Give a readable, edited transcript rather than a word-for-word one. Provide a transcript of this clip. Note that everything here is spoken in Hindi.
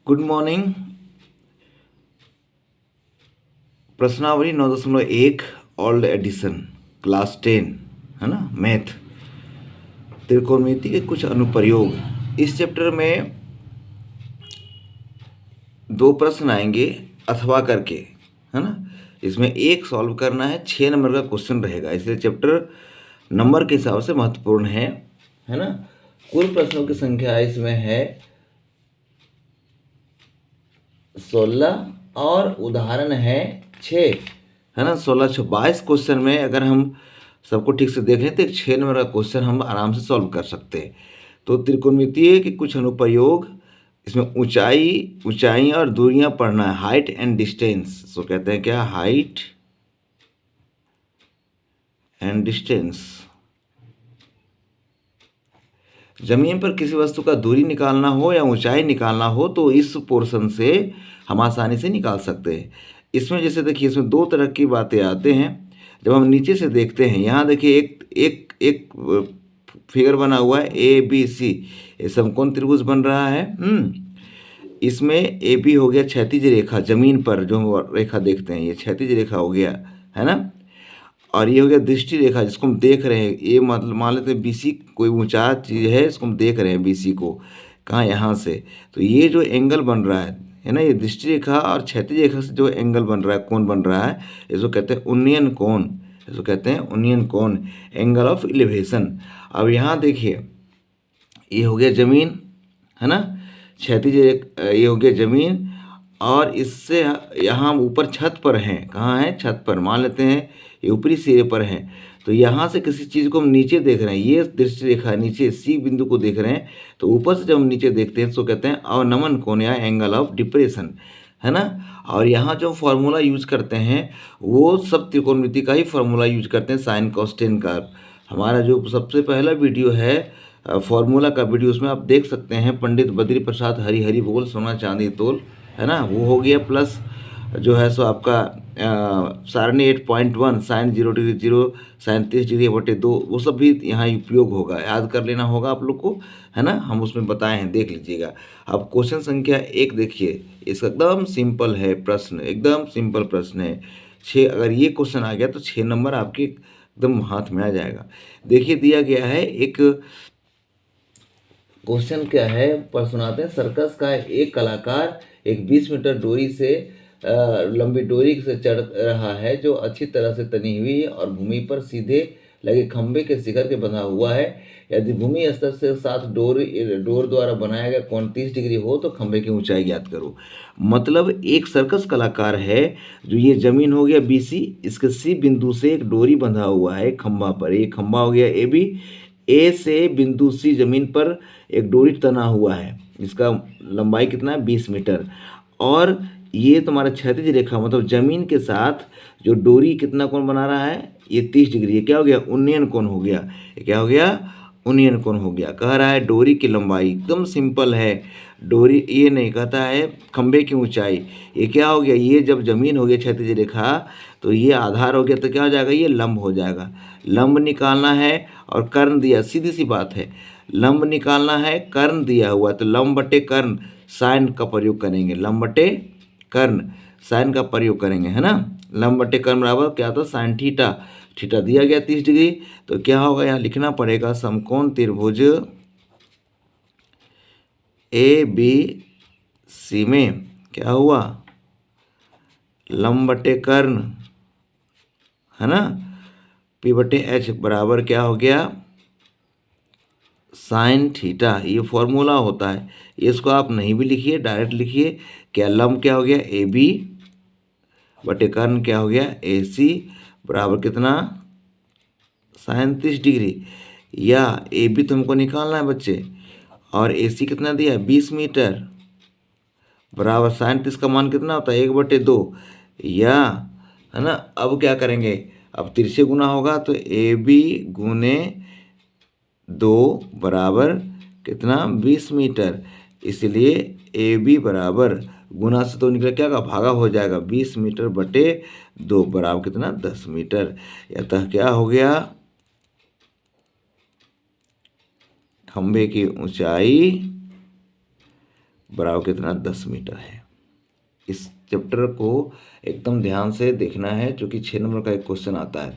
Good morning. प्रश्नावली 9.1 ओल्ड एडिशन क्लास 10 है ना, मैथ, त्रिकोणमिति के कुछ अनुप्रयोग। इस चैप्टर में दो प्रश्न आएंगे अथवा करके, है ना। इसमें एक सॉल्व करना है, 6 नंबर का क्वेश्चन रहेगा, इसलिए चैप्टर नंबर के हिसाब से महत्वपूर्ण है ना। कुल प्रश्नों की संख्या इसमें है 16 और उदाहरण है 6, है ना। 16 22 क्वेश्चन में अगर हम सबको ठीक से देख लें तो एक 6 नंबर का क्वेश्चन हम आराम से सॉल्व कर सकते हैं। तो त्रिकोणमितीय के कुछ अनुप्रयोग, इसमें ऊंचाई और दूरियां पढ़ना है, हाइट एंड डिस्टेंस। सो कहते हैं क्या, हाइट एंड डिस्टेंस। जमीन पर किसी वस्तु का दूरी निकालना हो या ऊंचाई निकालना हो तो इस पोर्शन से हम आसानी से निकाल सकते हैं। इसमें जैसे देखिए, इसमें दो तरह की बातें आते हैं। जब हम नीचे से देखते हैं, यहाँ देखिए एक एक एक फिगर बना हुआ है ABC, ये समकोण त्रिभुज बन रहा है। इसमें AB हो गया क्षैतिज रेखा, जमीन पर जो हम रेखा देखते हैं ये क्षैतिज रेखा हो गया, है ना। और ये हो गया दृष्टि रेखा जिसको हम देख रहे हैं, ये मतलब मान लेते हैं BC कोई ऊंचा चीज़ है, इसको हम देख रहे हैं BC को, कहाँ, यहाँ से। तो ये जो एंगल बन रहा है ना, ये दृष्टि रेखा और क्षैतिज रेखा से जो एंगल बन रहा है, कोण बन रहा है, इसको कहते हैं उन्नयन कोण, इसको कहते हैं उन्नयन कोण, एंगल ऑफ इलिवेशन। अब यहाँ देखिए, ये हो गया जमीन, है ना, क्षैतिज ये हो गया जमीन, और इससे यहाँ ऊपर छत पर हैं, कहाँ है, छत पर, मान लेते हैं ये ऊपरी सिरे पर है। तो यहाँ से किसी चीज़ को हम नीचे देख रहे हैं, ये दृष्टि रेखा नीचे C बिंदु को देख रहे हैं, तो ऊपर से जब हम नीचे देखते हैं तो कहते हैं अवनमन कोण या एंगल ऑफ डिप्रेशन, है ना। और यहाँ जो फॉर्मूला यूज करते हैं वो सब त्रिकोणमिति का ही फॉर्मूला यूज करते हैं, साइन कॉस टेन का। हमारा जो सबसे पहला वीडियो है फॉर्मूला का वीडियो, उसमें आप देख सकते हैं, पंडित बद्री प्रसाद हरि हरि बोल सोना चांदी तोल, है ना, वो हो गया। प्लस जो है सो आपका सारणी 8.1 साइन 0 डिग्री 0 साइन 30 डिग्री/2, वो सब भी यहाँ उपयोग होगा, याद कर लेना होगा आप लोग को, है ना। हम उसमें बताए हैं, देख लीजिएगा। अब क्वेश्चन संख्या 1 देखिए, इसका एकदम सिंपल है प्रश्न, एकदम सिंपल प्रश्न है। 6, अगर ये क्वेश्चन आ गया तो 6 नंबर आपके एकदम हाथ में आ जाएगा। देखिए दिया गया है एक क्वेश्चन, क्या है, पर सुनाते हैं। सर्कस का एक कलाकार एक 20 मीटर डोरी से लंबी डोरी से चढ़ रहा है जो अच्छी तरह से तनी हुई और भूमि पर सीधे लगे खंभे के शिखर के बंधा हुआ है। यदि भूमि स्तर से साथ डोर द्वारा बनाया गया कोण 30 डिग्री हो तो खंभे की ऊंचाई ज्ञात करो। मतलब एक सर्कस कलाकार है, जो ये जमीन हो गया BC, इसके C बिंदु से एक डोरी बंधा हुआ है खंभा पर, एक खंभा हो गया AB, A से बिंदु C जमीन पर एक डोरी तना हुआ है, इसका लंबाई कितना है, 20 मीटर। और ये तुम्हारा क्षैतिज रेखा, मतलब जमीन के साथ जो डोरी कितना कोण बना रहा है, ये 30 डिग्री, ये क्या हो गया, उन्नयन कोण हो गया। ये क्या हो गया, उन्नयन कोण हो गया। कह रहा है डोरी की लंबाई, एकदम सिंपल है। डोरी ये नहीं कहता है खंभे की ऊंचाई, ये क्या हो गया, ये जब जमीन हो गया क्षैतिज रेखा तो ये आधार हो गया, तो क्या हो जाएगा, ये लंब हो जाएगा। लंब निकालना है और कर्ण दिया, सीधी सी बात है, लंब निकालना है, कर्ण दिया हुआ, तो लंब बटे कर्ण साइन का प्रयोग करेंगे, लंब बटे कर्ण साइन का प्रयोग करेंगे, है ना। लंब बटे कर्ण बराबर क्या था, साइन थीटा, थीटा दिया गया 30 डिग्री, तो क्या होगा, यहाँ लिखना पड़ेगा समकोण त्रिभुज ABC में क्या हुआ, लंब बटे कर्ण, है ना, P बटे H बराबर क्या हो गया, साइन थीटा। ये फॉर्मूला होता है, इसको आप नहीं भी लिखिए, डायरेक्ट लिखिए। क्या लंब क्या हो गया AB बटे कर्ण क्या हो गया AC बराबर कितना, साइन 30 डिग्री, या AB तो हमको निकालना है बच्चे, और AC कितना दिया है, 20 मीटर, बराबर साइन 30 का मान कितना होता है, 1/2, या, है ना। अब क्या करेंगे, अब तिरछे गुना होगा, तो AB गुने 2 बराबर कितना, 20 मीटर, इसलिए AB बराबर गुना से तो निकला, क्या का भागा हो जाएगा, 20 मीटर बटे 2 बराबर कितना, 10 मीटर। अतः क्या हो गया, खंभे की ऊंचाई बराबर कितना 10 मीटर है। इस चैप्टर को एकदम ध्यान से देखना है, क्योंकि 6 नंबर का एक क्वेश्चन आता है।